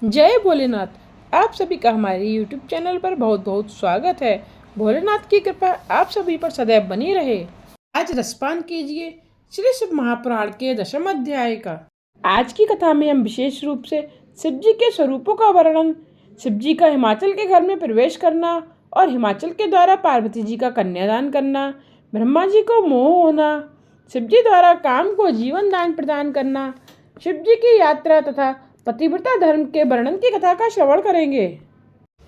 जय भोलेनाथ। आप सभी का हमारे यूट्यूब चैनल पर बहुत बहुत स्वागत है। भोलेनाथ की कृपा आप सभी पर सदैव बनी रहे। आज रसपान कीजिए श्री शिव महापुराण के 10वें अध्याय का। आज की कथा में हम विशेष रूप से शिव जी के स्वरूपों का वर्णन, शिव जी का हिमाचल के घर में प्रवेश करना और हिमाचल के द्वारा पार्वती जी का कन्यादान करना, ब्रह्मा जी को मोह होना, शिव जी द्वारा काम को जीवन दान प्रदान करना, शिव जी की यात्रा तथा पतिव्रता धर्म के वर्णन की कथा का श्रवण करेंगे।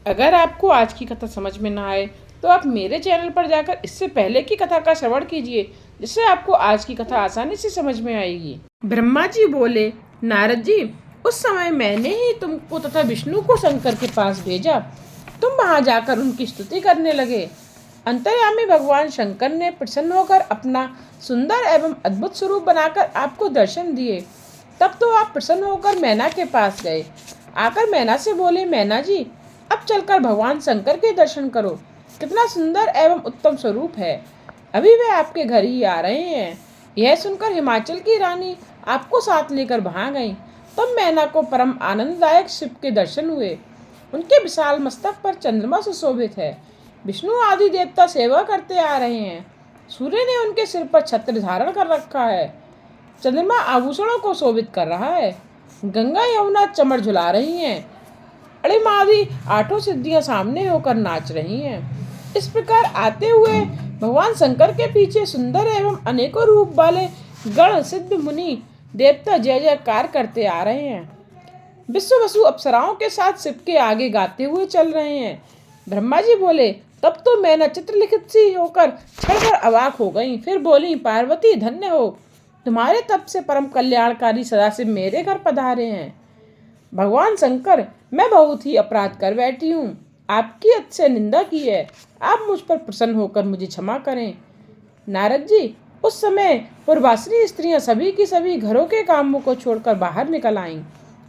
अगर आपको आज की कथा समझ में ना आए तो आप मेरे चैनल पर जाकर इससे पहले की कथा का श्रवण कीजिए, जिससे आपको आज की कथा आसानी से समझ में आएगी। ब्रह्मा जी बोले, नारद जी, उस समय मैंने ही तुमको तथा विष्णु को शंकर के पास भेजा। तुम वहां जाकर उनकी स्तुति करने लगे। अंतर्यामी भगवान शंकर ने प्रसन्न होकर अपना सुंदर एवं अद्भुत स्वरूप बनाकर आपको दर्शन दिए। तब तो आप प्रसन्न होकर मैना के पास गए। आकर मैना से बोले, मैना जी, अब चलकर भगवान शंकर के दर्शन करो। कितना सुंदर एवं उत्तम स्वरूप है। अभी वे आपके घर ही आ रहे हैं। यह सुनकर हिमाचल की रानी आपको साथ लेकर वहां गई। तब मैना को परम आनंददायक शिव के दर्शन हुए। उनके विशाल मस्तक पर चंद्रमा सुशोभित है। विष्णु आदि देवता सेवा करते आ रहे हैं। सूर्य ने उनके सिर पर छत्र धारण कर रखा है। चंद्रमा आभूषणों को शोभित कर रहा है। गंगा यमुना चमर झुला रही हैं। अड़िमादी आठों सिद्धियां सामने होकर नाच रही हैं। इस प्रकार आते हुए भगवान शंकर के पीछे सुंदर एवं अनेकों रूप वाले गण सिद्ध मुनि देवता जय जयकार करते आ रहे हैं। विश्व वसु अप्सराओं के साथ शिव के आगे गाते हुए चल रहे हैं। ब्रह्मा जी बोले, तब तो मैना चित्रलिखित सी होकर क्षणभर अवाक हो गई। फिर बोली, पार्वती धन्य हो, तुम्हारे तप से परम कल्याणकारी सदाशिव मेरे घर पधारे हैं। भगवान शंकर, मैं बहुत ही अपराध कर बैठी हूँ। आपकी अतिशय निंदा की है। आप मुझ पर प्रसन्न होकर मुझे क्षमा करें। नारद जी, उस समय पूर्वाश्री स्त्रियां सभी की सभी घरों के कामों को छोड़कर बाहर निकल आईं।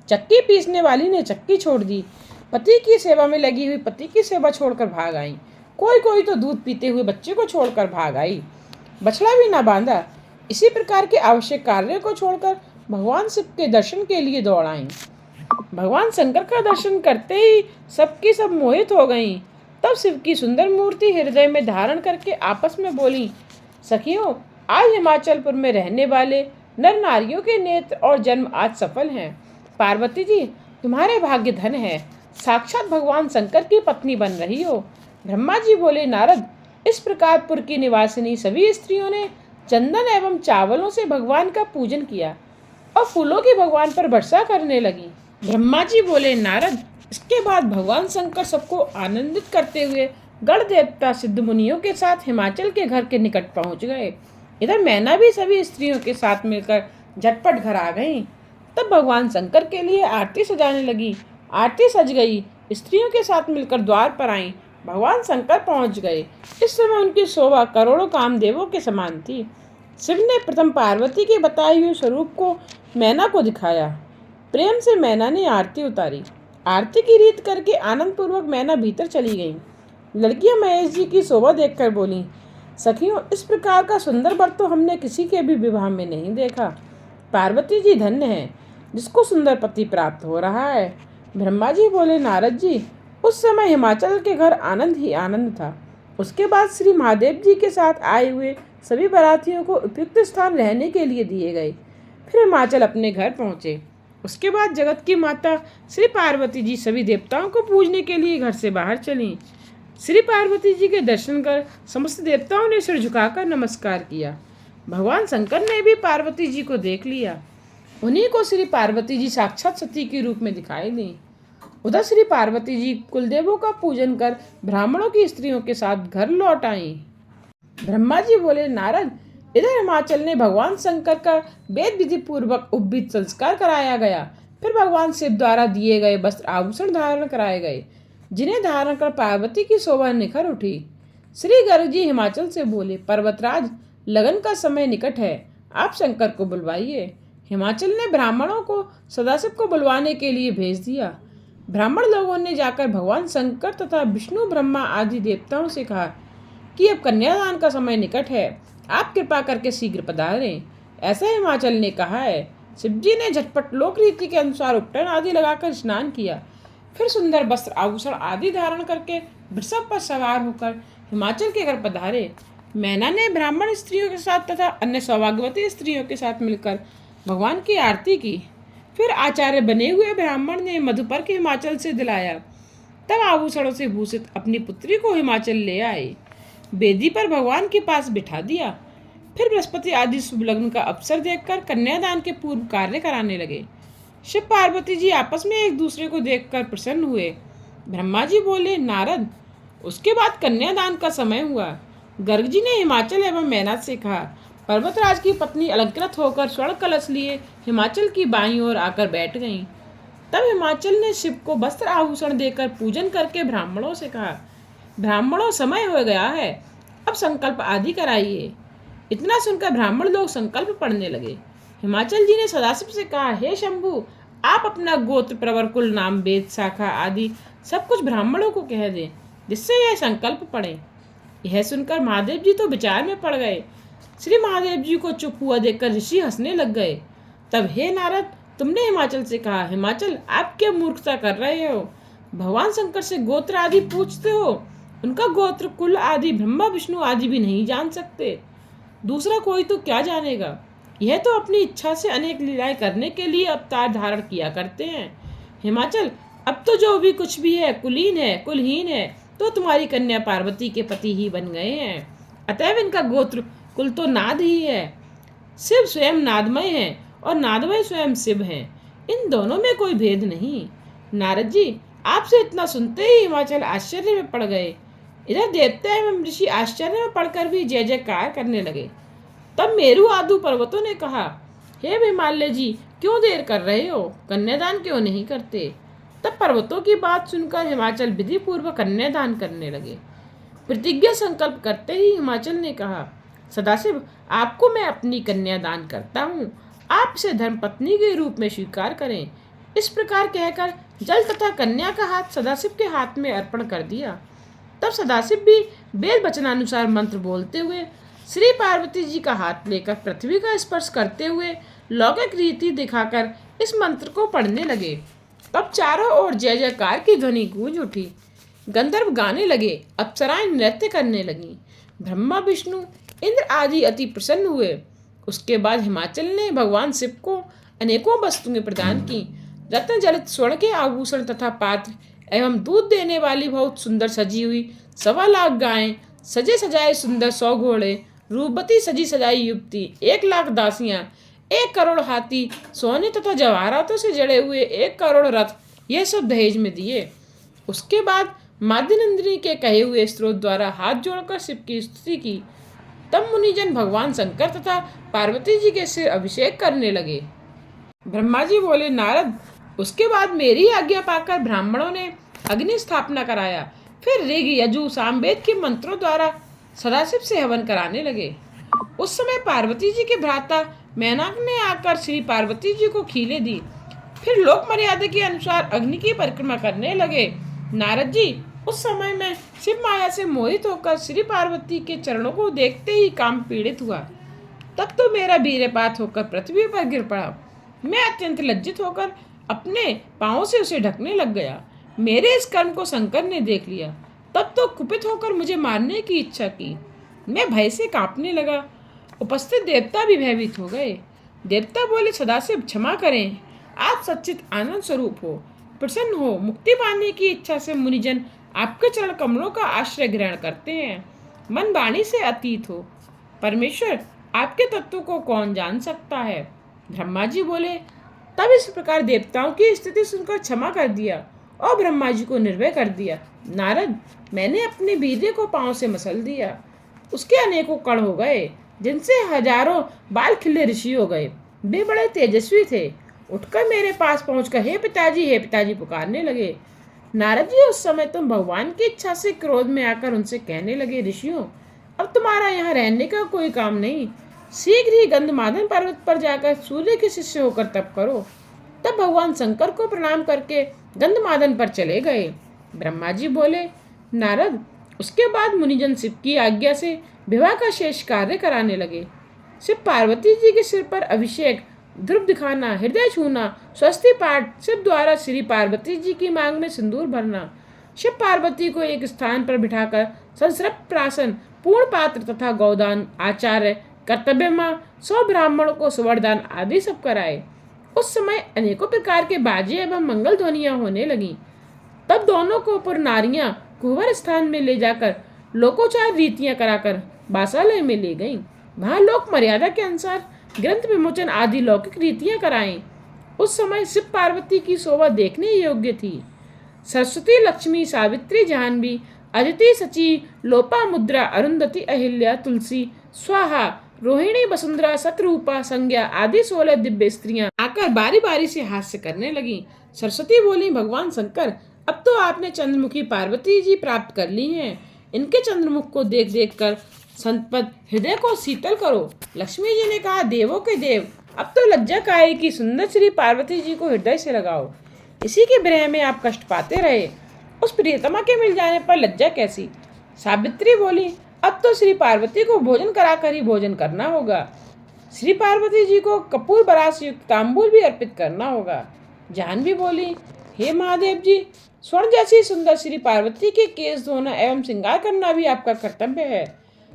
चक्की पीसने वाली ने चक्की छोड़ दी। पति की सेवा में लगी हुई पति की सेवा छोड़कर भाग आई। कोई कोई तो दूध पीते हुए बच्चे को छोड़कर भाग आई। बछड़ा भी ना बांधा। इसी प्रकार के आवश्यक कार्य को छोड़कर भगवान शिव के दर्शन के लिए दौड़ आईं। भगवान शंकर का दर्शन करते ही सबकी सब मोहित हो गईं। तब शिव की सुंदर मूर्ति हृदय में धारण करके आपस में बोली, सखियों, आज हिमाचलपुर में रहने वाले नर नारियों के नेत्र और जन्म आज सफल हैं। पार्वती जी, तुम्हारे भाग्य धन है। साक्षात भगवान शंकर की पत्नी बन रही हो। ब्रह्मा जी बोले, नारद, इस प्रकार पुर की निवासिनी सभी स्त्रियों ने चंदन एवं चावलों से भगवान का पूजन किया और फूलों की भगवान पर वर्षा करने लगी। ब्रह्मा जी बोले, नारद, इसके बाद भगवान शंकर सबको आनंदित करते हुए गण देवता सिद्ध मुनियों के साथ हिमाचल के घर के निकट पहुंच गए। इधर मैना भी सभी स्त्रियों के साथ मिलकर झटपट घर आ गई। तब भगवान शंकर के लिए आरती सजाने लगी। आरती सज गई। स्त्रियों के साथ मिलकर द्वार पर आईं। भगवान शंकर पहुंच गए। इस समय उनकी शोभा करोड़ों कामदेवों के समान थी। शिव ने प्रथम पार्वती के बताए हुए स्वरूप को मैना को दिखाया। प्रेम से मैना ने आरती उतारी। आरती की रीत करके आनंद पूर्वक मैना भीतर चली गई। लड़कियां महेश जी की शोभा देखकर बोली, सखियों, इस प्रकार का सुंदर वर तो हमने किसी के भी विवाह में नहीं देखा। पार्वती जी धन्य है, जिसको सुंदर पति प्राप्त हो रहा है। ब्रह्मा जी बोले, नारद जी, उस समय हिमाचल के घर आनंद ही आनंद था। उसके बाद श्री महादेव जी के साथ आए हुए सभी बारातियों को उपयुक्त स्थान रहने के लिए दिए गए। फिर हिमाचल अपने घर पहुंचे। उसके बाद जगत की माता श्री पार्वती जी सभी देवताओं को पूजने के लिए घर से बाहर चलीं। श्री पार्वती जी के दर्शन कर समस्त देवताओं ने सिर झुकाकर नमस्कार किया। भगवान शंकर ने भी पार्वती जी को देख लिया। उन्हीं को श्री पार्वती जी साक्षात सती के रूप में दिखाई दी। उधर श्री पार्वती जी कुलदेवों का पूजन कर ब्राह्मणों की स्त्रियों के साथ घर लौट आईं। ब्रह्मा जी बोले, नारद, इधर हिमाचल ने भगवान शंकर का वेद विधि पूर्वक उपवित संस्कार कराया गया। फिर भगवान शिव द्वारा दिए गए वस्त्र आभूषण धारण कराए गए, जिन्हें धारण कर पार्वती की शोभा निखर उठी। श्री गर्ग जी हिमाचल से बोले, पर्वतराज, लगन का समय निकट है। आप शंकर को बुलवाइए। हिमाचल ने ब्राह्मणों को सदाशिव को बुलवाने के लिए भेज दिया। ब्राह्मण लोगों ने जाकर भगवान शंकर तथा विष्णु ब्रह्मा आदि देवताओं से कहा कि अब कन्यादान का समय निकट है। आप कृपा करके शीघ्र पधारें। ऐसा हिमाचल ने कहा है। शिव जी ने झटपट लोक रीति के अनुसार उपटन आदि लगाकर स्नान किया। फिर सुंदर वस्त्र आभूषण आदि धारण करके वृषभ पर सवार होकर हिमाचल के घर पधारे। मैना ने ब्राह्मण स्त्रियों के साथ तथा अन्य सौभाग्यवती स्त्रियों के साथ मिलकर भगवान की आरती की। फिर आचार्य बने हुए ब्राह्मण ने मधुपर के हिमाचल से दिलाया। तब आभूषणों से भूषित अपनी पुत्री को हिमाचल ले आए, बेदी पर भगवान के पास बिठा दिया। फिर बृहस्पति आदि शुभ लग्न का अवसर देखकर कन्यादान के पूर्व कार्य कराने लगे। शिव पार्वती जी आपस में एक दूसरे को देखकर प्रसन्न हुए। ब्रह्मा जी बोले, नारद, उसके बाद कन्यादान का समय हुआ। गर्ग जी ने हिमाचल एवं मैनाक से कहा। पर्वतराज की पत्नी अलंकृत होकर स्वर्ण कलश लिए हिमाचल की बाईं ओर आकर बैठ गईं। तब हिमाचल ने शिव को वस्त्र आभूषण देकर पूजन करके ब्राह्मणों से कहा, ब्राह्मणों, समय हो गया है, अब संकल्प आदि कराइए। इतना सुनकर ब्राह्मण लोग संकल्प पढ़ने लगे। हिमाचल जी ने सदाशिव से कहा, हे शंभु, आप अपना गोत्र, प्रवर, कुल, नाम, वेद, शाखा आदि सब कुछ ब्राह्मणों को कह दें, जिससे यह संकल्प पढ़ें। यह सुनकर महादेव जी तो विचार में पड़ गए। श्री महादेव जी को चुप हुआ देखकर ऋषि हंसने लग गए। तब, हे नारद, तुमने हिमाचल से कहा, हिमाचल, आप क्या मूर्खता कर रहे हो? भगवान शंकर से गोत्र आदि पूछते हो? उनका गोत्र, कुल आदि ब्रह्मा विष्णु आदि भी नहीं जान सकते, दूसरा कोई तो क्या जानेगा? यह तो अपनी इच्छा से अनेक लीलाएं करने के लिए अवतार धारण किया करते हैं। हिमाचल, अब तो जो भी कुछ भी है, कुलीन है, कुलहीन है, तो तुम्हारी कन्या पार्वती के पति ही बन गए हैं। अतएव इनका गोत्र कुल तो नाद ही है। शिव स्वयं नादमय है और नादमय स्वयं शिव हैं। इन दोनों में कोई भेद नहीं। नारद जी, आपसे इतना सुनते ही हिमाचल आश्चर्य में पड़ गए। इधर देवता एवं ऋषि आश्चर्य में पड़कर भी जय जयकार करने लगे। तब मेरु आदि पर्वतों ने कहा, हे हिमालय जी, क्यों देर कर रहे हो? कन्यादान क्यों नहीं करते? तब पर्वतों की बात सुनकर हिमाचल विधि पूर्वक कन्यादान करने लगे। प्रतिज्ञा संकल्प करते ही हिमाचल ने कहा, सदाशिव, आपको मैं अपनी कन्यादान करता हूँ, आप इसे धर्मपत्नी के रूप में स्वीकार करें। इस प्रकार कहकर जल तथा कन्या का हाथ सदाशिव के हाथ में अर्पण कर दिया। तब सदाशिव भी वेद वचनानुसार मंत्र बोलते हुए श्री पार्वती जी का हाथ लेकर पृथ्वी का स्पर्श करते हुए लौकिक रीति दिखाकर इस मंत्र को पढ़ने लगे। तब चारों ओर जय जयकार की ध्वनि गूंज उठी। गंधर्व गाने लगे, अप्सराएं नृत्य करने लगीं। ब्रह्मा, विष्णु, इंद्र आदि अति प्रसन्न हुए। उसके बाद हिमाचल ने भगवान शिव को अनेकों वस्तुएं प्रदान की। रत्न जलित स्वर्ण के आभूषण तथा पात्र एवं दूध देने वाली बहुत सुंदर सजी हुई 1.25 लाख गायें, सजे सजाए सुंदर 100 घोड़े, रूपवती सजी सजाई युवती, 1 लाख दासियां, 1 करोड़ हाथी, सोने तथा जवाहरातों से जड़े हुए 1 करोड़ रथ, यह सब दहेज में दिए। उसके बाद माद्यनंदिनी के कहे हुए स्त्रोत द्वारा हाथ जोड़कर शिव की स्तुति की। तब मुनिजन भगवान शंकर तथा पार्वती जी के सिर अभिषेक करने लगे। ब्रह्मा जी बोले, नारद, उसके बाद मेरी आज्ञा पाकर ब्राह्मणों ने अग्नि स्थापना कराया। फिर ऋग, यजु, सामवेद के मंत्रों द्वारा सदाशिव से हवन कराने लगे। उस समय पार्वती जी के भ्राता मैनाक ने आकर श्री पार्वती जी को खीले दी। फिर लोक मर्यादा के अनुसार अग्नि की परिक्रमा करने लगे। नारद जी, उस समय मैं शिव माया से मोहित होकर श्री पार्वती के चरणों को देखते ही काम पीड़ित हुआ। तब तो मेरा वीर्यपात होकर पृथ्वी पर गिर पड़ा। मैं अत्यंत लज्जित होकर अपने पांवों से उसे ढकने लग गया। मेरे इस कर्म को शंकर ने देख लिया। तब तो कुपित होकर मुझे मारने की इच्छा की। मैं भय से कांपने लगा। उपस्थित देवता भी भयभीत हो गए। देवता बोले, सदाशिव, क्षमा करें, आप सच्चित आनंद स्वरूप हो, प्रसन्न हो। मुक्ति पाने की इच्छा से मुनिजन आपके चरण कमलों का आश्रय ग्रहण करते हैं। मन वाणी से अतीत हो। परमेश्वर, आपके तत्व को कौन जान सकता है? ब्रह्मा जी बोले, तब इस प्रकार देवताओं की स्थिति सुनकर क्षमा कर दिया और ब्रह्मा जी को निर्भय कर दिया। नारद, मैंने अपने वीर्य को पांव से मसल दिया। उसके अनेकों कण हो गए, जिनसे हजारों बाल खिले ऋषि हो गए। वे बड़े तेजस्वी थे। उठकर मेरे पास पहुंचकर हे पिताजी पुकारने लगे। नारद जी, उस समय तुम भगवान की इच्छा से क्रोध में आकर उनसे कहने लगे, ऋषियों, अब तुम्हारा यहाँ रहने का कोई काम नहीं। शीघ्र ही गंधमादन पर्वत पर जाकर सूर्य के शिष्य होकर तप करो। तब भगवान शंकर को प्रणाम करके गंधमादन पर चले गए। ब्रह्मा जी बोले, नारद, उसके बाद मुनिजन शिव की आज्ञा से विवाह का शेष कार्य कराने लगे। शिव पार्वती जी के सिर पर अभिषेक ध्रुव दिखाना, हृदय छूना, स्वस्ति पाठ, शिव द्वारा श्री पार्वती जी की मांग में सिंदूर भरना, शिव पार्वती को एक स्थान पर बिठाकर संस्रप प्राशन, पूर्ण पात्र तथा गौदान, आचार्य, कर्तव्य माँ, 100 ब्राह्मणों को सुवरदान आदि सब कराए। उस समय अनेकों प्रकार के बाजे एवं मंगल ध्वनियां होने लगी। तब दोनों को पुर नारियां कुंवर स्थान में ले जाकर लोकोचार रीतियां कराकर बासालय में ले गईं। वहां लोक मर्यादा के अनुसार ग्रंथ विमोचन आदि लौकिक रीतियां कराएं। उस समय शिव पार्वती की शोभा देखने योग्य थी। सरस्वती, लक्ष्मी, सावित्री, जाह्नवी, अदिति, सची, लोपा, मुद्रा, अरुंधति, अहिल्या, तुलसी, स्वाहा, रोहिणी, वसुंधरा, शतरूपा, संज्ञा आदि 16 दिव्य स्त्रियां आकर बारी बारी से हास्य करने लगी। सरस्वती बोली, भगवान शंकर, अब तो आपने चंद्रमुखी पार्वती जी प्राप्त कर ली हैं। इनके चंद्रमुख को देख देख कर संतपद हृदय को शीतल करो। लक्ष्मी जी ने कहा, देवों के देव, अब तो लज्जा काहे की सुंदर श्री पार्वती जी को हृदय से लगाओ। इसी के विरह में आप कष्ट पाते रहे, उस प्रियतमा के मिल जाने पर लज्जा कैसी। सावित्री बोली, अब तो श्री पार्वती को भोजन कराकर ही भोजन करना होगा। श्री पार्वती जी को कपूर बरास युक्त तांबूल भी अर्पित करना होगा। जाह्नवी बोली, हे महादेव जी, स्वर्ण जैसी सुंदर श्री पार्वती के केस धोना एवं श्रृंगार करना भी आपका कर्तव्य है।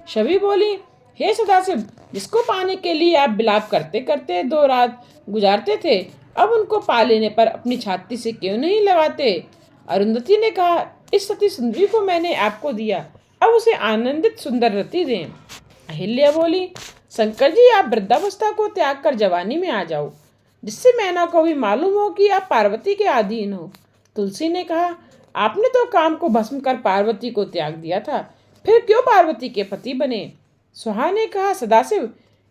शबी बोली, हे सदाशिव, जिसको पाने के लिए आप विलाप करते करते 2 रात गुजारते थे, अब उनको पा लेने पर अपनी छाती से क्यों नहीं लगाते। अरुंधति ने कहा, इस सती सुंदरी को मैंने आपको दिया, अब उसे आनंदित सुंदर रति दें। अहिल्या बोली, शंकर जी, आप वृद्धावस्था को त्याग कर जवानी में आ जाओ, जिससे मैना को भी मालूम हो कि आप पार्वती के अधीन हो। तुलसी ने कहा, आपने तो काम को भस्म कर पार्वती को त्याग दिया था, फिर क्यों पार्वती के पति बने। सुहा ने कहा, सदाशिव,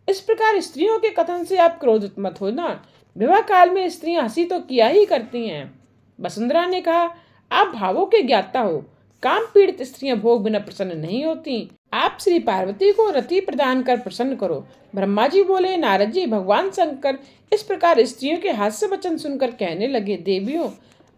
इस प्रकार स्त्रियों के कथन से आप क्रोधित मत होना। विवाह काल में स्त्रियां हंसी तो किया ही करती हैं। वसुंधरा ने कहा, आप भावों के ज्ञाता हो, काम पीड़ित स्त्रियां भोग बिना प्रसन्न नहीं होती। आप श्री पार्वती को रति प्रदान कर प्रसन्न करो। ब्रह्मा जी बोले, नारद जी, भगवान शंकर इस प्रकार स्त्रियों के हास्य वचन सुनकर कहने लगे, देवियों,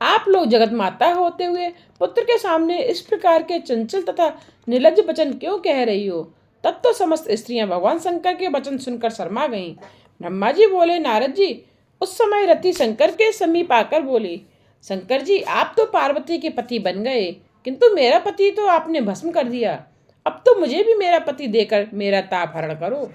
आप लोग जगत माता होते हुए पुत्र के सामने इस प्रकार के चंचल तथा निर्लज्ज वचन क्यों कह रही हो। तब तो समस्त स्त्रियां भगवान शंकर के वचन सुनकर शर्मा गईं। ब्रह्मा जी बोले, नारद जी, उस समय रति शंकर के समीप आकर बोली, शंकर जी, आप तो पार्वती के पति बन गए, किंतु मेरा पति तो आपने भस्म कर दिया। अब तो मुझे भी मेरा पति देकर मेरा ताप हरण करो।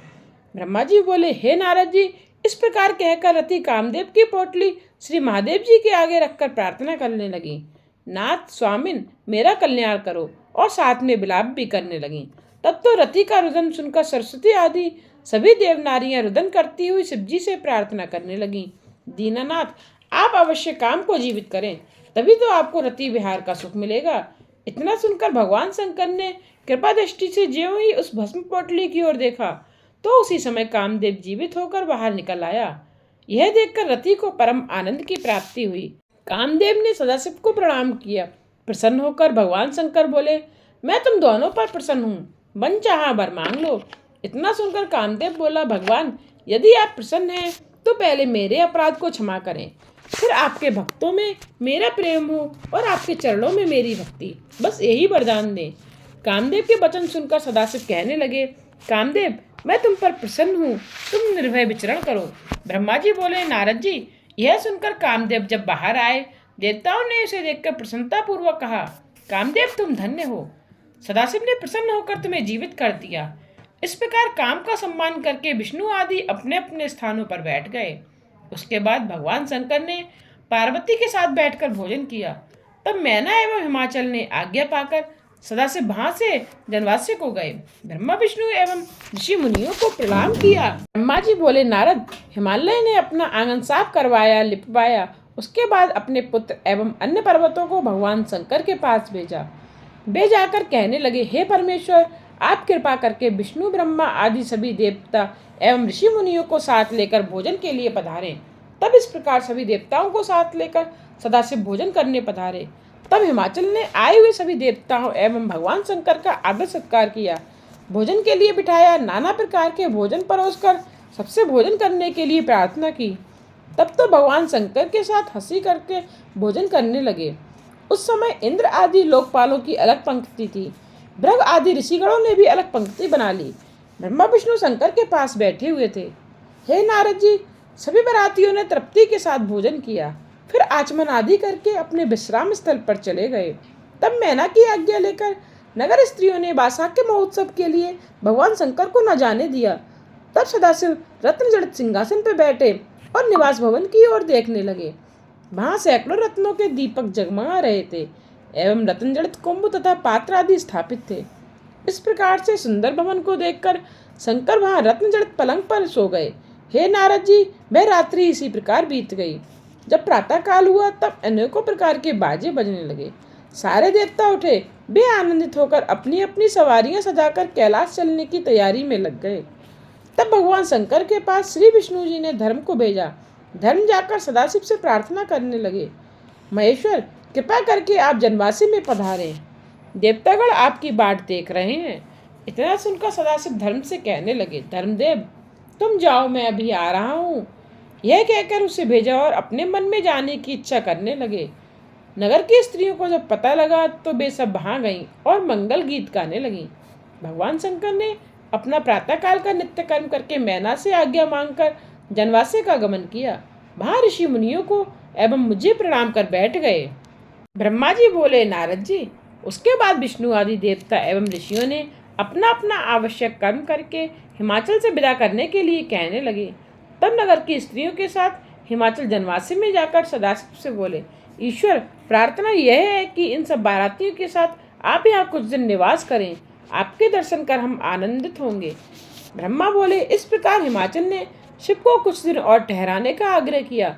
ब्रह्मा जी बोले, हे नारद जी, इस प्रकार कहकर रति कामदेव की पोटली श्री महादेव जी के आगे रखकर प्रार्थना करने लगी, नाथ स्वामिन, मेरा कल्याण करो, और साथ में विलाप भी करने लगी। तब तो रति का रुदन सुनकर सरस्वती आदि सभी देवनारियां रुदन करती हुई शिवजी से प्रार्थना करने लगी, दीनानाथ, आप अवश्य काम को जीवित करें, तभी तो आपको रति विहार का सुख मिलेगा। इतना सुनकर भगवान शंकर ने कृपा दृष्टि से ज्यों ही उस भस्म पोटली की ओर देखा, तो उसी समय कामदेव जीवित होकर बाहर निकल आया। यह देखकर रति को परम आनंद की प्राप्ति हुई। कामदेव ने सदाशिव को प्रणाम किया। प्रसन्न होकर भगवान शंकर बोले, मैं तुम दोनों पर प्रसन्न हूँ, मन चाहा वर मांग लो। इतना सुनकर कामदेव बोला, भगवान, यदि आप प्रसन्न हैं तो पहले मेरे अपराध को क्षमा करें, फिर आपके भक्तों में मेरा प्रेम हो और आपके चरणों में मेरी भक्ति, बस यही वरदान दें। कामदेव के वचन सुनकर सदाशिव कहने लगे, कामदेव, मैं तुम पर प्रसन्न हूँ, तुम निर्भय विचरण करो। ब्रह्मा जी बोले, नारद जी, यह सुनकर कामदेव जब बाहर आए, देवताओं ने उसे देखकर प्रसन्नता पूर्वक कहा, कामदेव, तुम धन्य हो, सदाशिव ने प्रसन्न होकर तुम्हें जीवित कर दिया। इस प्रकार काम का सम्मान करके विष्णु आदि अपने अपने स्थानों पर बैठ गए। उसके बाद भगवान शंकर ने पार्वती के साथ बैठकर भोजन किया। तब मैना एवं हिमाचल ने आज्ञा पाकर सदाशिव वहां से जनवास्य को गए। ब्रह्मा, विष्णु एवं ऋषि मुनियों को प्रणाम किया। ब्रह्मा जी बोले, नारद, हिमालय ने अपना आंगन साफ करवाया, लिपवाया। उसके बाद अपने पुत्र एवं अन्य पर्वतों को भगवान शंकर के पास भेजा। वे जाकर कहने लगे, हे परमेश्वर, आप कृपा करके विष्णु, ब्रह्मा आदि सभी देवता एवं ऋषि मुनियों को साथ लेकर भोजन के लिए पधारें। तब इस प्रकार सभी देवताओं को साथ लेकर सदाशिव भोजन करने पधारे। तब हिमाचल ने आए हुए सभी देवताओं एवं भगवान शंकर का आदर सत्कार किया, भोजन के लिए बिठाया, नाना प्रकार के भोजन परोसकर सबसे भोजन करने के लिए प्रार्थना की। तब तो भगवान शंकर के साथ हंसी करके भोजन करने लगे। उस समय इंद्र आदि लोकपालों की अलग पंक्ति थी। भृग आदि ऋषिगणों ने भी अलग पंक्ति बना ली। ब्रह्मा, विष्णु शंकर के पास बैठे हुए थे। हे नारद जी, सभी बारातियों ने तृप्ति के साथ भोजन किया, फिर आचमन आदि करके अपने विश्राम स्थल पर चले गए। तब मैना की आज्ञा लेकर नगर स्त्रियों ने बैसाख के महोत्सव के लिए भगवान शंकर को न जाने दिया। तब सदाशिव रत्न जड़ित सिंहासन पर बैठे और निवास भवन की ओर देखने लगे। वहां सैकड़ों रत्नों के दीपक जगमगा रहे थे एवं रत्न जड़ित कुंभ तथा पात्र आदि स्थापित थे। इस प्रकार से सुंदर भवन को देखकर शंकर वहां रत्न जड़ित पलंग पर सो गए। हे नारद जी, वह रात्रि इसी प्रकार बीत गई। जब प्रातः काल हुआ तब अनेकों प्रकार के बाजे बजने लगे। सारे देवता उठे, वे आनंदित होकर अपनी अपनी सवारियां सजाकर कैलाश चलने की तैयारी में लग गए। तब भगवान शंकर के पास श्री विष्णु जी ने धर्म को भेजा। धर्म जाकर सदाशिव से प्रार्थना करने लगे, महेश्वर कृपा करके आप जनवासी में पधारें, देवतागण आपकी बाट देख रहे हैं। इतना सुनकर सदाशिव धर्म से कहने लगे, धर्मदेव तुम जाओ, मैं अभी आ रहा हूँ। यह कहकर उसे भेजा और अपने मन में जाने की इच्छा करने लगे। नगर की स्त्रियों को जब पता लगा तो वे सब वहां गईं और मंगल गीत गाने लगीं। भगवान शंकर ने अपना प्रातःकाल का नित्य कर्म करके मैना से आज्ञा मांगकर जनवासे का गमन किया। वहां ऋषि मुनियों को एवं मुझे प्रणाम कर बैठ गए। ब्रह्मा जी बोले, नारद जी, उसके बाद विष्णु आदि देवता एवं ऋषियों ने अपना अपना आवश्यक कर्म करके हिमाचल से विदा करने के लिए कहने लगे। तब नगर की स्त्रियों के साथ हिमाचल जनवासी में जाकर सदाशिव से बोले, ईश्वर प्रार्थना यह है कि इन सब बारातियों के साथ आप यहाँ कुछ दिन निवास करें, आपके दर्शन कर हम आनंदित होंगे। ब्रह्मा बोले, इस प्रकार हिमाचल ने शिव को कुछ दिन और ठहराने का आग्रह किया।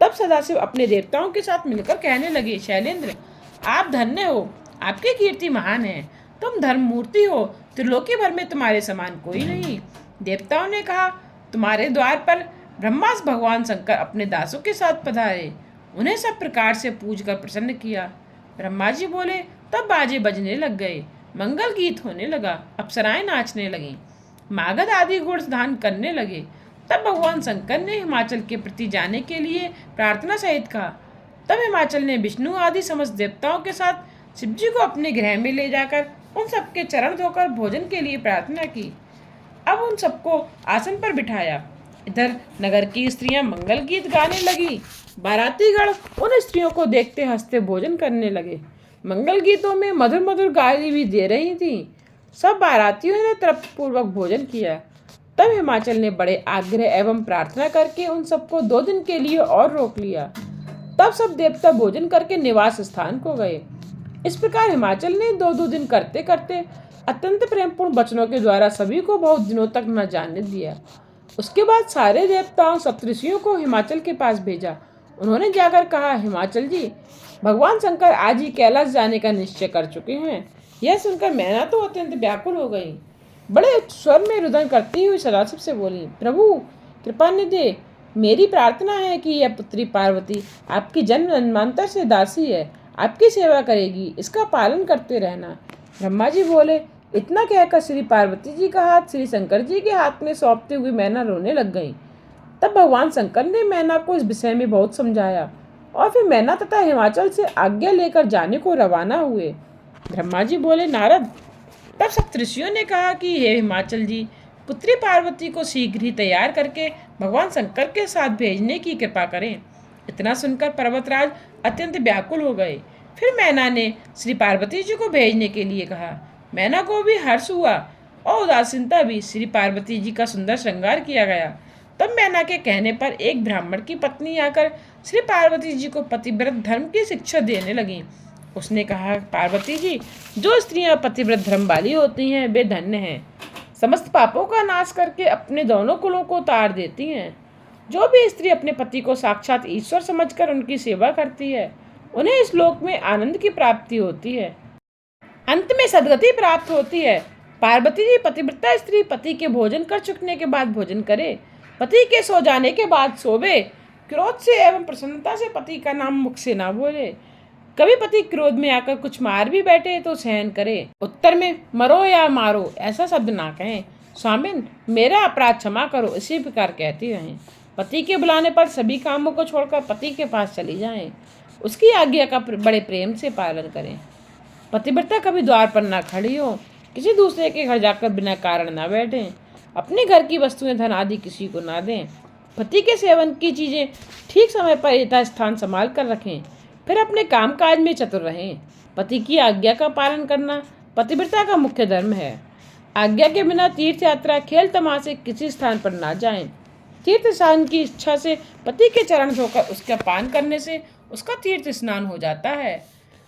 तब सदाशिव अपने देवताओं के साथ मिलकर कहने लगे, शैलेंद्र आप धन्य हो, आपकी कीर्ति महान है, तुम धर्म मूर्ति हो, त्रिलोकी भर में तुम्हारे समान कोई नहीं। देवताओं ने कहा, तुम्हारे द्वार पर ब्रह्मास भगवान शंकर अपने दासों के साथ पधारे, उन्हें सब प्रकार से पूज कर प्रसन्न किया। ब्रह्मा जी बोले, तब बाजे बजने लग गए, मंगल गीत होने लगा, अप्सराएं नाचने लगीं, मागध आदि गुणगान करने लगे। तब भगवान शंकर ने हिमाचल के प्रति जाने के लिए प्रार्थना सहित कहा। तब हिमाचल ने विष्णु आदि समस्त देवताओं के साथ शिव जी को अपने गृह में ले जाकर उन सबके चरण धोकर भोजन के लिए प्रार्थना की। अब उन सबको आसन पर बिठाया। इधर नगर की स्त्रियां मंगल गीत गाने लगी। बारातीगण उन स्त्रियों को देखते हंसते भोजन करने लगे। मंगल गीतों में मधुर मधुर गाली भी दे रही थी। सब बारातियों ने तृप्त पूर्वक भोजन किया। तब हिमाचल ने बड़े आग्रह एवं प्रार्थना करके उन सबको 2 दिन के लिए और रोक लिया। तब सब देवता भोजन करके निवास स्थान को गए। इस प्रकार हिमाचल ने 2-2 दिन करते करते अत्यंत प्रेमपूर्ण वचनों के द्वारा सभी को बहुत दिनों तक न जाने दिया। उसके बाद सारे देवताओं सप्तऋषियों को हिमाचल के पास भेजा। उन्होंने जाकर कहा, हिमाचल जी, भगवान शंकर आज ही कैलाश जाने का निश्चय कर चुके हैं। यह सुनकर मैना तो अत्यंत व्याकुल हो गई। बड़े उच्च स्वर में रुदन करती हुई सदाशिव से बोली, प्रभु कृपा निधे, मेरी प्रार्थना है कि यह पुत्री पार्वती आपकी जन्म जन्मांतर से दासी है, आपकी सेवा करेगी, इसका पालन करते रहना। ब्रह्मा जी बोले, इतना कहकर श्री पार्वती जी का हाथ श्री शंकर जी के हाथ में सौंपते हुए मैना रोने लग गई। तब भगवान शंकर ने मैना को इस विषय में बहुत समझाया और फिर मैना तथा हिमाचल से आज्ञा लेकर जाने को रवाना हुए। ब्रह्मा जी बोले, नारद, तब सप्तऋषियों ने कहा कि हे हिमाचल जी, पुत्री पार्वती को शीघ्र ही तैयार करके भगवान शंकर के साथ भेजने की कृपा करें। इतना सुनकर पर्वतराज अत्यंत व्याकुल हो गए। फिर मैना ने श्री पार्वती जी को भेजने के लिए कहा। मैना को भी हर्ष हुआ और उदासीनता भी। श्री पार्वती जी का सुंदर श्रृंगार किया गया। तब मैना के कहने पर एक ब्राह्मण की पत्नी आकर श्री पार्वती जी को पतिव्रत धर्म की शिक्षा देने लगी। उसने कहा, पार्वती जी, जो स्त्रियां पतिव्रत धर्म वाली होती हैं वे धन्य हैं, समस्त पापों का नाश करके अपने दोनों कुलों को तार देती हैं। जो भी स्त्री अपने पति को साक्षात ईश्वर समझकर उनकी सेवा करती है, उन्हें इस लोक में आनंद की प्राप्ति होती है, अंत में सदगति प्राप्त होती है। पार्वती जी, पतिव्रता स्त्री पति के भोजन कर चुकने के बाद भोजन करे, पति के सो जाने के बाद सोवे, क्रोध से एवं प्रसन्नता से पति का नाम मुख से ना बोले, कभी पति क्रोध में आकर कुछ मार भी बैठे तो सहन करे, उत्तर में मरो या मारो ऐसा शब्द ना कहें, स्वामिन मेरा अपराध क्षमा करो, इसी प्रकार कहती रहें। पति के बुलाने पर सभी कामों को छोड़कर पति के पास चली जाएं, उसकी आज्ञा का बड़े प्रेम से पालन करें। पतिव्रता कभी द्वार पर ना खड़ी हो, किसी दूसरे के घर जाकर बिना कारण ना बैठें, अपने घर की वस्तुएं धन आदि किसी को ना दें, पति के सेवन की चीज़ें ठीक समय पर यथास्थान संभाल कर रखें। फिर अपने कामकाज में चतुर रहें। पति की आज्ञा का पालन करना पतिव्रता का मुख्य धर्म है। आज्ञा के बिना तीर्थ यात्रा, खेल तमाशे किसी स्थान पर ना जाएं। तीर्थ स्नान की इच्छा से पति के चरण धोकर उसका पान करने से उसका तीर्थ स्नान हो जाता है।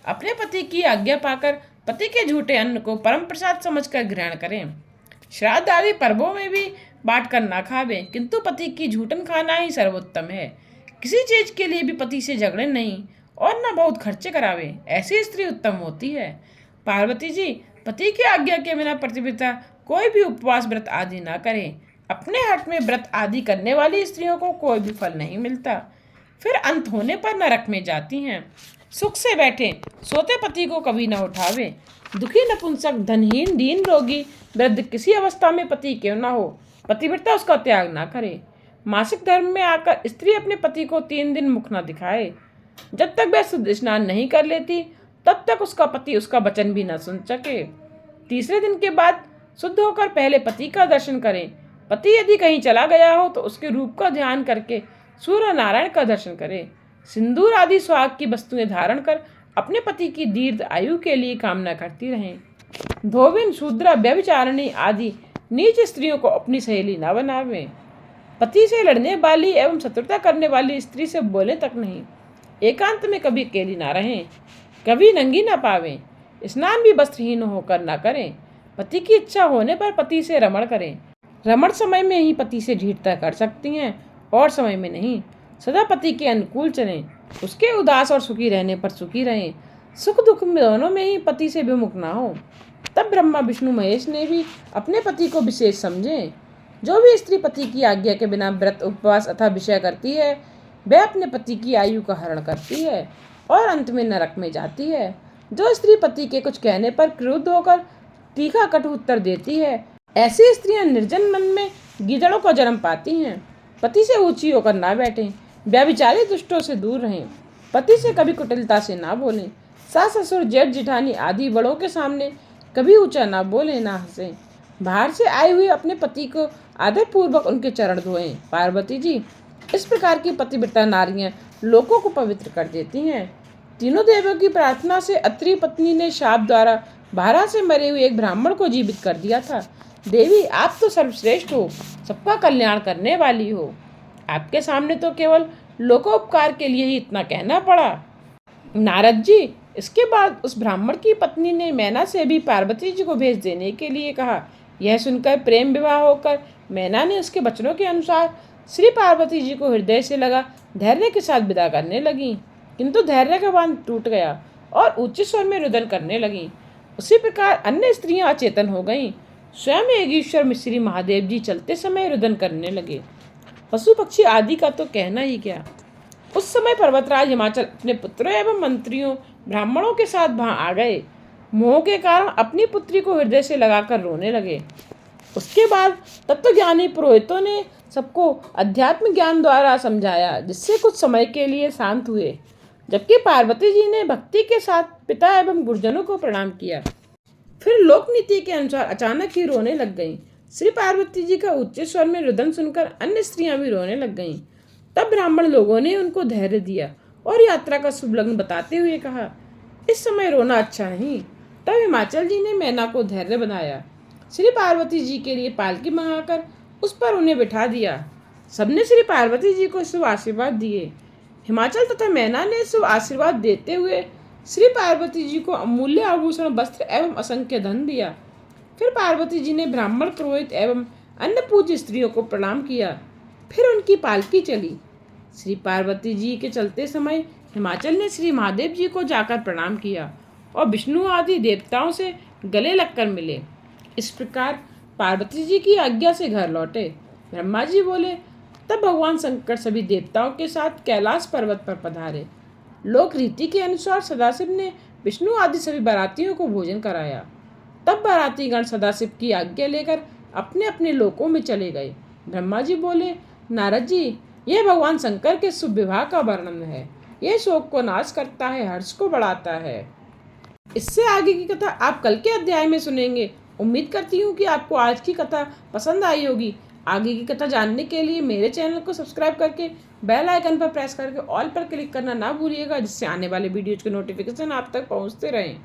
अपने पति की आज्ञा पाकर पति के झूठे अन्न को परम प्रसाद समझकर ग्रहण करें। श्राद्ध आदि पर्वों में भी बांट कर ना खावें, किंतु पति की झूठन खाना ही सर्वोत्तम है। किसी चीज के लिए भी पति से झगड़े नहीं और न बहुत खर्चे करावे, ऐसी स्त्री उत्तम होती है। पार्वती जी, पति की आज्ञा के बिना पतिव्रता कोई भी उपवास व्रत आदि ना करे। अपने हट में व्रत आदि करने वाली स्त्रियों को कोई भी फल नहीं मिलता, फिर अंत होने पर नरक में जाती हैं। सुख से बैठे सोते पति को कभी न उठावे। दुखी नपुंसक, धनहीन, दीन, रोगी, वृद्ध किसी अवस्था में पति क्यों न हो, पतिव्रता उसका त्याग ना करे। मासिक धर्म में आकर स्त्री अपने पति को 3 दिन मुख न दिखाए। जब तक वह शुद्ध स्नान नहीं कर लेती तब तक उसका पति उसका वचन भी न सुन सके। तीसरे दिन के बाद शुद्ध होकर पहले पति का दर्शन करें। पति यदि कहीं चला गया हो तो उसके रूप का ध्यान करके सूर्य नारायण का दर्शन करें। सिंदूर आदि सुहाग की वस्तुएं धारण कर अपने पति की दीर्घ आयु के लिए कामना करती रहें। धोबिन, शूद्रा, व्यभिचारिणी आदि नीच स्त्रियों को अपनी सहेली न बनावें। पति से लड़ने वाली एवं शत्रुता करने वाली स्त्री से बोले तक नहीं। एकांत में कभी अकेली ना रहें, कभी नंगी ना पावें। स्नान भी वस्त्रहीन होकर ना करें। पति की इच्छा होने पर पति से रमण करें। रमण समय में ही पति से ढीठता कर सकती हैं और समय में नहीं। सदा पति के अनुकूल चलें, उसके उदास और सुखी रहने पर सुखी रहें। सुख दुख में दोनों में ही पति से विमुख ना हो। तब ब्रह्मा, विष्णु, महेश ने भी अपने पति को विशेष समझे। जो भी स्त्री पति की आज्ञा के बिना व्रत, उपवास अथवा विषय करती है, वह अपने पति की आयु का हरण करती है और अंत में नरक में जाती है। जो स्त्री पति के कुछ कहने पर क्रुद्ध होकर तीखा कटु उत्तर देती है, ऐसी स्त्रियां निर्जन मन में गीदड़ों का जन्म पाती हैं। पति से ऊंची होकर ना बैठें। व्यभिचारी दुष्टों से दूर रहें। पति से कभी कुटिलता से ना बोलें। सास, ससुर, जेठ, जेठानी आदि बड़ों के सामने कभी ऊंचा ना बोलें, ना हंसें। बाहर से आए हुए अपने पति को आदर पूर्वक उनके चरण धोएं। पार्वती जी, इस प्रकार की पतिव्रता नारियां लोगों को पवित्र कर देती हैं। तीनों देवों की प्रार्थना से अत्रि पत्नी ने शाप द्वारा बारह से मरे हुए एक ब्राह्मण को जीवित कर दिया था। देवी, आप तो सर्वश्रेष्ठ हो, सबका कल्याण करने वाली हो। आपके सामने तो केवल लोकोपकार के लिए ही इतना कहना पड़ा। नारद जी, इसके बाद उस ब्राह्मण की पत्नी ने मैना से भी पार्वती जी को भेज देने के लिए कहा। यह सुनकर प्रेम विवाह होकर मैना ने उसके वचनों के अनुसार श्री पार्वती जी को हृदय से लगा धैर्य के साथ विदा करने लगी, किंतु धैर्य का बांध टूट गया और उच्च स्वर में रुदन करने लगी। उसी प्रकार अन्य स्त्रियां अचेतन हो गईं। स्वयं योगीश्वर श्री महादेव जी चलते समय रुदन करने लगे। पशु पक्षी आदि का तो कहना ही क्या। उस समय पर्वतराज हिमाचल अपने पुत्रों एवं मंत्रियों, ब्राह्मणों के साथ वहां आ गए। मोह के कारण अपनी पुत्री को हृदय से लगाकर रोने लगे। उसके बाद तत्वज्ञानी पुरोहितों ने सबको अध्यात्म ज्ञान द्वारा समझाया, जिससे कुछ समय के लिए शांत हुए। जबकि पार्वती जी ने भक्ति के साथ पिता एवं गुरुजनों को प्रणाम किया। फिर लोक नीति के अनुसार अचानक ही रोने लग गईं। श्री पार्वती जी का उच्च स्वर में रुदन सुनकर अन्य स्त्रियां भी रोने लग गईं। तब ब्राह्मण लोगों ने उनको धैर्य दिया और यात्रा का शुभ लग्न बताते हुए कहा, इस समय रोना अच्छा नहीं। तब हिमाचल जी ने मैना को धैर्य बनाया। श्री पार्वती जी के लिए पालकी मंगाकर उस पर उन्हें बिठा दिया। सबने श्री पार्वती जी को शुभ आशीर्वाद दिए। हिमाचल तथा मैना ने शुभ आशीर्वाद देते हुए श्री पार्वती जी को अमूल्य आभूषण, वस्त्र एवं असंख्य धन दिया। फिर पार्वती जी ने ब्राह्मण, पुरोहित एवं अन्य पूज्य स्त्रियों को प्रणाम किया। फिर उनकी पालकी चली। श्री पार्वती जी के चलते समय हिमाचल ने श्री महादेव जी को जाकर प्रणाम किया और विष्णु आदि देवताओं से गले लगकर मिले। इस प्रकार पार्वती जी की आज्ञा से घर लौटे। ब्रह्मा जी बोले, तब भगवान शंकर सभी देवताओं के साथ कैलाश पर्वत पर पधारे। लोक रीति के अनुसार सदाशिव ने विष्णु आदि सभी बारातियों को भोजन कराया। तब बारातीगण सदाशिव की आज्ञा लेकर अपने अपने लोकों में चले गए। ब्रह्मा जी बोले, नारद जी, यह भगवान शंकर के शुभ विवाह का वर्णन है। यह शोक को नाश करता है, हर्ष को बढ़ाता है। इससे आगे की कथा आप कल के अध्याय में सुनेंगे। उम्मीद करती हूँ कि आपको आज की कथा पसंद आई होगी। आगे की कथा जानने के लिए मेरे चैनल को सब्सक्राइब करके बेल आइकन पर प्रेस करके ऑल पर क्लिक करना ना भूलिएगा, जिससे आने वाले वीडियोज के नोटिफिकेशन आप तक पहुंचते रहें।